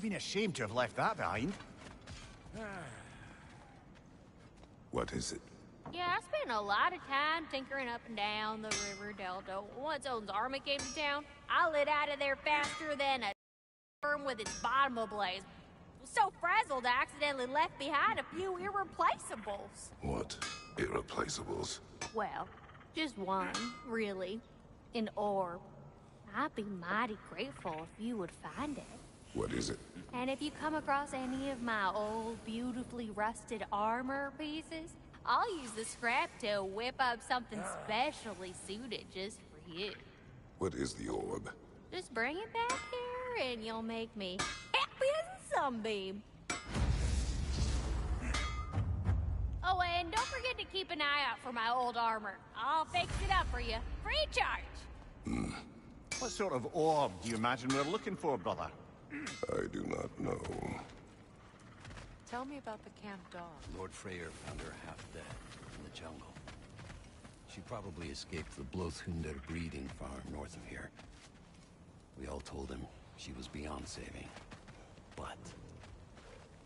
have been ashamed to have left that behind. What is it? Yeah, I spent a lot of time tinkering up and down the river delta. Once Odin's army came to town, I lit out of there faster than a worm with its bottom ablaze. Was so frazzled I accidentally left behind a few irreplaceables. What? Irreplaceables? Well, just one, really. An orb. I'd be mighty grateful if you would find it. What is it? And if you come across any of my old, beautifully rusted armor pieces, I'll use the scrap to whip up something specially suited just for you. What is the orb? Just bring it back here and you'll make me happy as a sunbeam. Oh, and don't forget to keep an eye out for my old armor. I'll fix it up for you, free charge. What sort of orb do you imagine we're looking for, brother? I do not know. Tell me about the camp dog. Lord Freyr found her half dead in the jungle. She probably escaped the Blothunder breeding farm north of here. We all told him she was beyond saving. But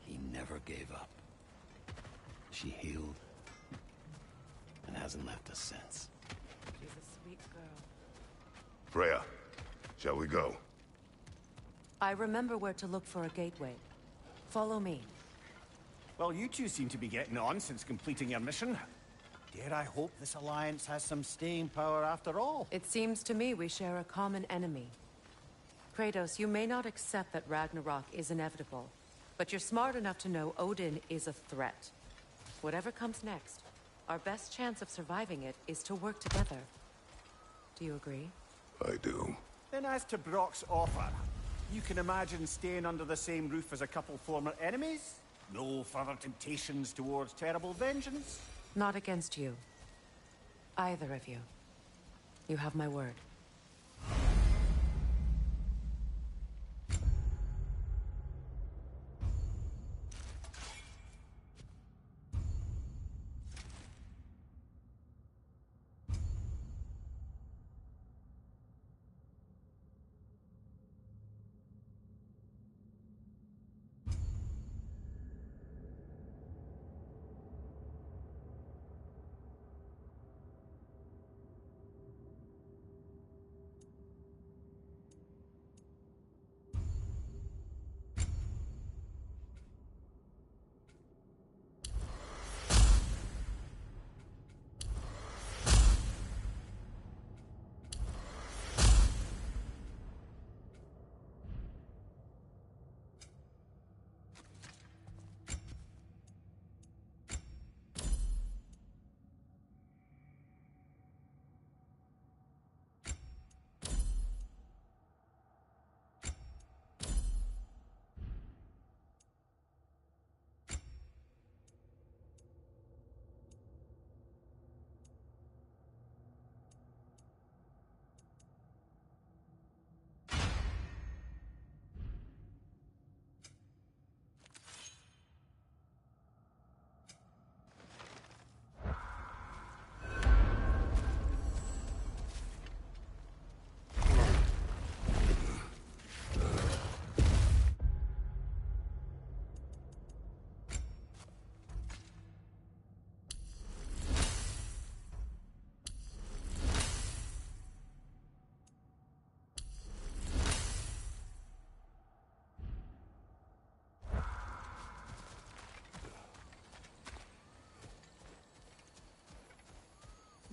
he never gave up. She healed and hasn't left us since. She's a sweet girl. Freya, shall we go? I remember where to look for a gateway. Follow me. Well, you two seem to be getting on since completing your mission. Dare I hope this alliance has some staying power after all? It seems to me we share a common enemy. Kratos, you may not accept that Ragnarok is inevitable, but you're smart enough to know Odin is a threat. Whatever comes next, our best chance of surviving it is to work together. Do you agree? I do. Then as to Brock's offer, you can imagine staying under the same roof as a couple former enemies? No further temptations towards terrible vengeance? Not against you. Either of you. You have my word.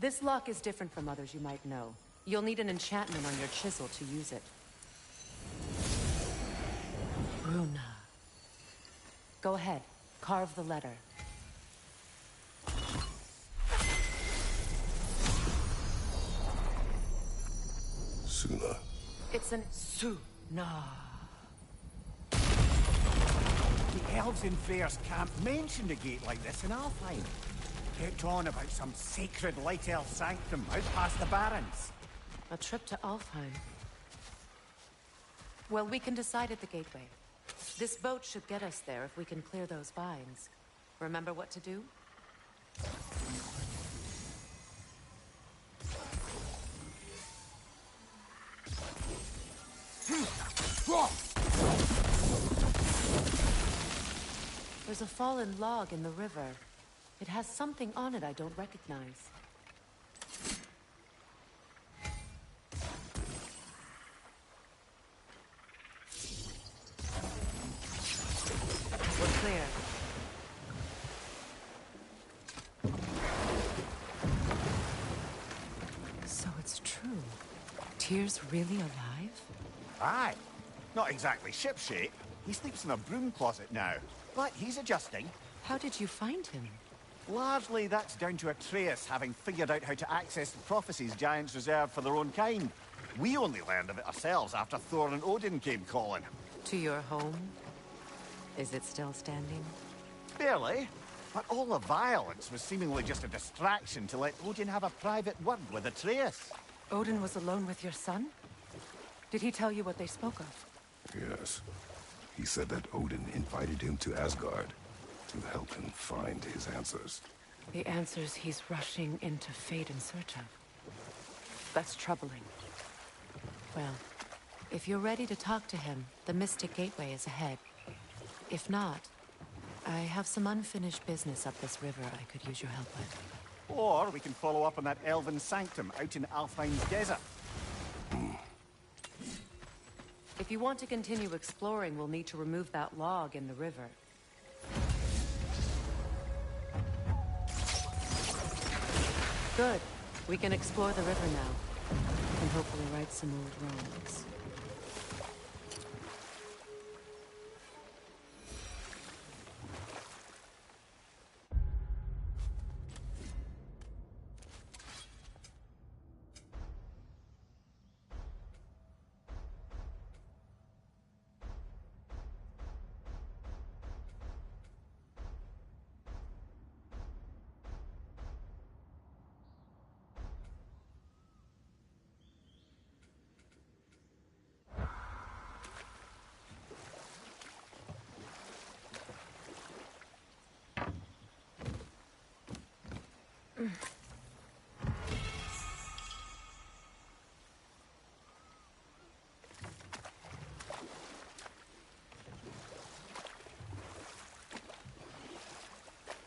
This lock is different from others you might know. You'll need an enchantment on your chisel to use it. Runa. Go ahead. Carve the letter. Suna. It's an Suna. The elves in Freyr's camp mentioned a gate like this in Alfheim. Kept on about some sacred light elf sanctum out past the Barrens. A trip to Alfheim. Well, we can decide at the gateway. This boat should get us there if we can clear those vines. Remember what to do? There's a fallen log in the river. It has something on it I don't recognize. We're clear. So it's true. Tyr's really alive? Aye. Not exactly shipshape. He sleeps in a broom closet now. But he's adjusting. How did you find him? Largely, that's down to Atreus having figured out how to access the prophecies giants reserved for their own kind. We only learned of it ourselves after Thor and Odin came calling. To your home? Is it still standing? Barely. But all the violence was seemingly just a distraction to let Odin have a private word with Atreus. Odin was alone with your son? Did he tell you what they spoke of? Yes. He said that Odin invited him to Asgard to help him find his answers. The answers he's rushing into fate in search of. That's troubling. Well, if you're ready to talk to him, the Mystic Gateway is ahead. If not, I have some unfinished business up this river I could use your help with. Or we can follow up on that elven sanctum out in Alfheim's desert. If you want to continue exploring, we'll need to remove that log in the river. Good. We can explore the river now. And hopefully right some old wrongs.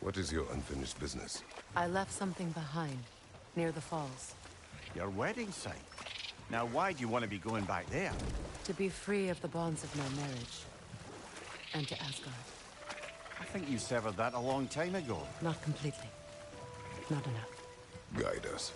What is your unfinished business? I left something behind, near the falls. Your wedding site. Now, why do you want to be going back there? To be free of the bonds of my marriage. And to Asgard. I think you severed that a long time ago. Not completely. Not enough. Guide us.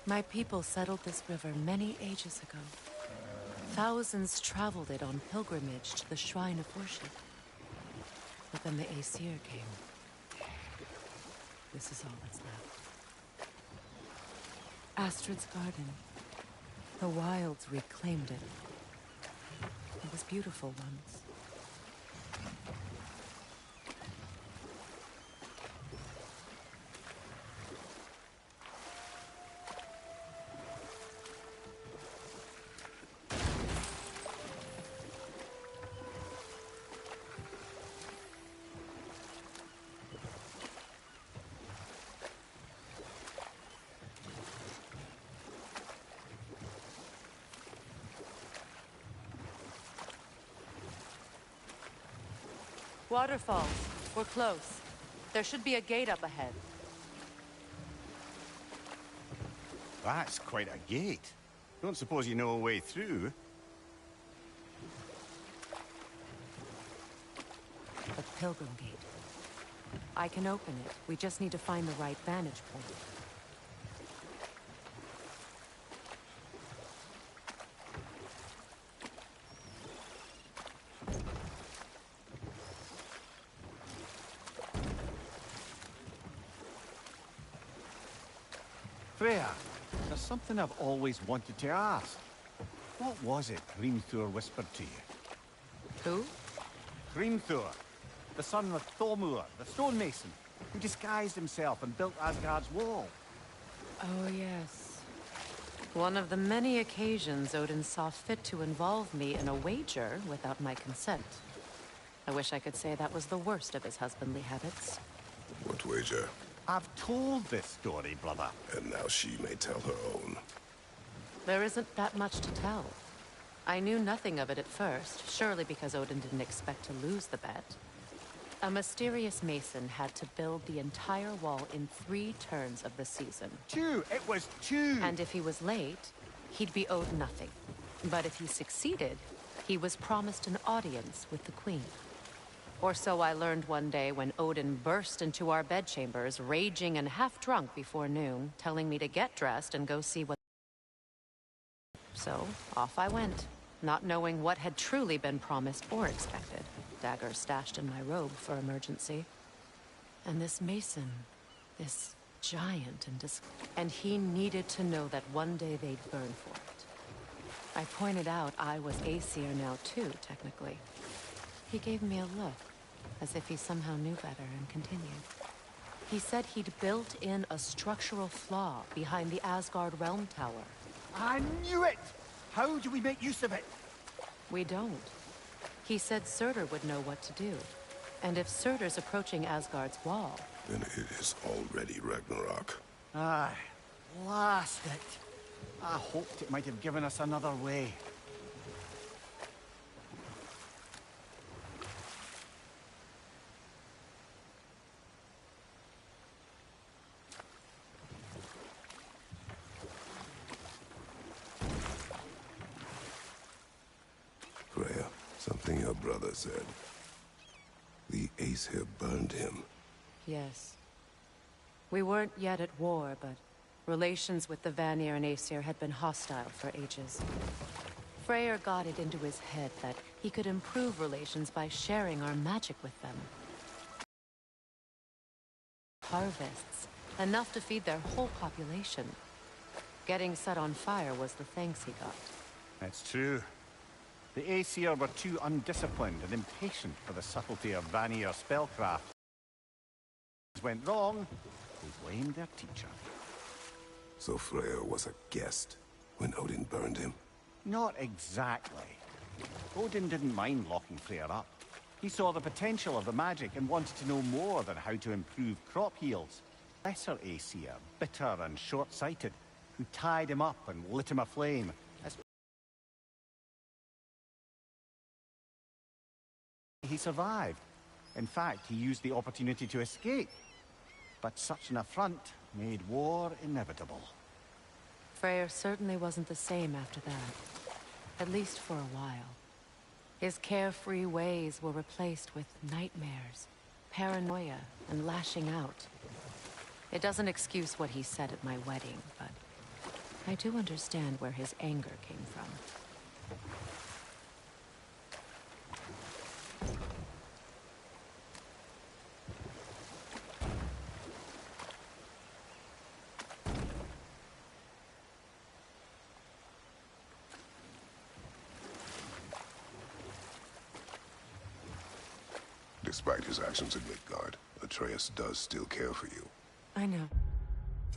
My people settled this river many ages ago. Thousands traveled it on pilgrimage to the shrine of worship. But then the Aesir came. This is all that's left. Astrid's garden. The wilds reclaimed it. It was beautiful once. Waterfalls. We're close. There should be a gate up ahead. That's quite a gate. Don't suppose you know a way through? The Pilgrim Gate. I can open it. We just need to find the right vantage point. Freya, there's something I've always wanted to ask. What was it Hrimthur whispered to you? Who? Hrimthur, the son of Thormur, the stonemason. who disguised himself and built Asgard's wall. Oh, yes. One of the many occasions Odin saw fit to involve me in a wager without my consent. I wish I could say that was the worst of his husbandly habits. What wager? I've told this story, brother. And now she may tell her own. There isn't that much to tell. I knew nothing of it at first, surely because Odin didn't expect to lose the bet. A mysterious mason had to build the entire wall in 3 turns of the season. 2! It was 2! And if he was late, he'd be owed nothing. But if he succeeded, he was promised an audience with the queen. Or so I learned one day when Odin burst into our bedchambers, raging and half-drunk before noon, telling me to get dressed and go see what... So, off I went, not knowing what had truly been promised or expected. Dagger stashed in my robe for emergency. And this mason, this giant and he needed to know that one day they'd burn for it. I pointed out I was Aesir now too, technically. He gave me a look, as if he somehow knew better, and continued. He said he'd built in a structural flaw behind the Asgard Realm Tower. I knew it! How do we make use of it? We don't. He said Surtur would know what to do. And if Surtur's approaching Asgard's wall... Then it is already Ragnarok. Aye, blast it. I hoped it might have given us another way. Freya, something your brother said. The Aesir burned him. Yes. We weren't yet at war, but relations with the Vanir and Aesir had been hostile for ages. Freyr got it into his head that he could improve relations by sharing our magic with them. Harvests, enough to feed their whole population. Getting set on fire was the thanks he got. It's true. The Aesir were too undisciplined and impatient for the subtlety of Vanir spellcraft. Went wrong, they blamed their teacher. So Freya was a guest when Odin burned him? Not exactly. Odin didn't mind locking Freyr up. He saw the potential of the magic and wanted to know more than how to improve crop yields. Lesser Aesir, bitter and short-sighted, who tied him up and lit him aflame. He survived. In fact, he used the opportunity to escape. But such an affront made war inevitable. Freyr certainly wasn't the same after that. At least for a while. His carefree ways were replaced with nightmares, paranoia, and lashing out. It doesn't excuse what he said at my wedding, but I do understand where his anger came from. Despite his actions in Midgard, Atreus does still care for you. I know.